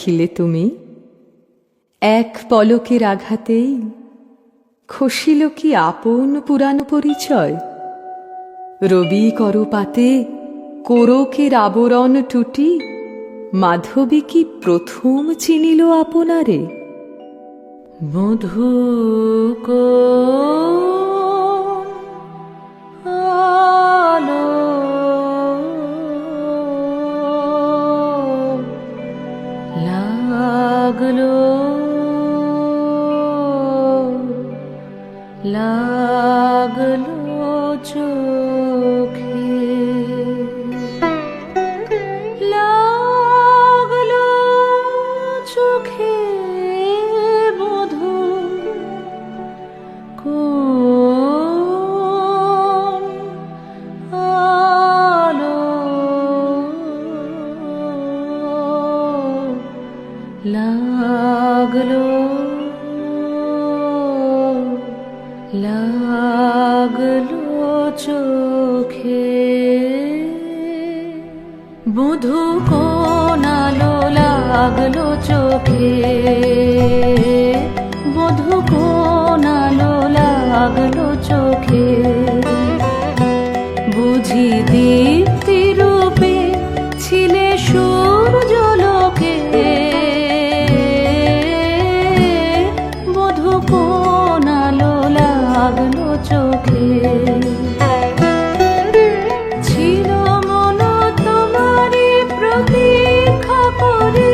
ছিলে তুমি, এক পলকের আঘাতেই খসিল কি আপন পুরানো পরিচয়। রবি করপাতে কোরকের আবরণ টুটি, মাধবী কি প্রথম চিনিল আপনারে। মধুক আলো লাগলো লাগলো চোখে, লাগলো চোখে মধু কোন আলো লাগলো লাগলো চোখে। মধু কোন আলো লাগলো চোখে, মধু কোন আলো লাগলো চোখে। বুঝি দীপ্তি রূপে ছিলে সূর্যলোকে, মধু কোন আলো লাগলো চোখে। ছিল মন তোমারি প্রতীক্ষা করে,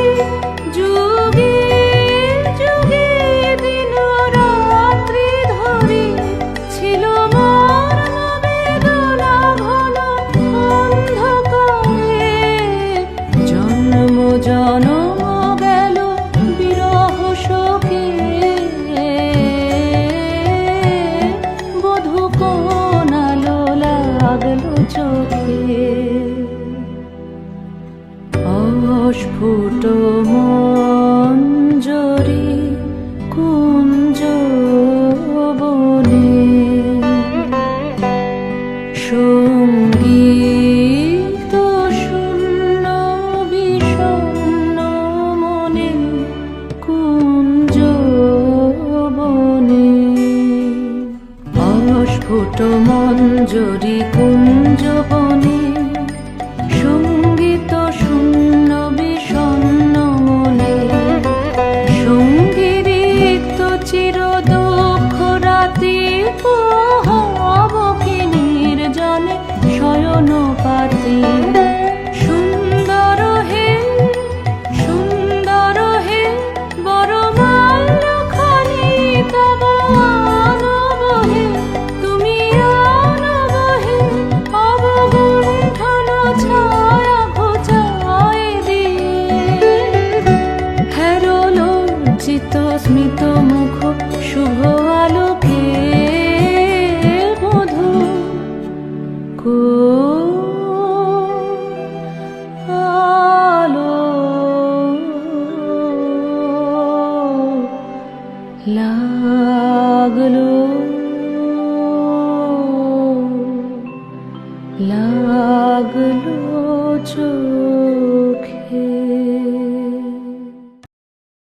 যুগে যুগে দিন রাত্রি ধরে। ছিল মোর বেদনা ঘন অন্ধকারে, জন্ম জনম গেল বিরহ শোকে। মধু কোন আলো লাগলো চোখে। অস্ফুট মঞ্জরি কুঞ্জ বনে, সঙ্গীত শূন্য বিষণ্ণ মনে কুঞ্জ বনে। অস্ফুট মঞ্জরি কুঞ্জ বনে, সঙ্গীত শূন্য বিষণ্ণ মনে। সঙ্গীরিক্ত চির দুঃখ রাতি হব কি নির্জনে শয়ন পাতি।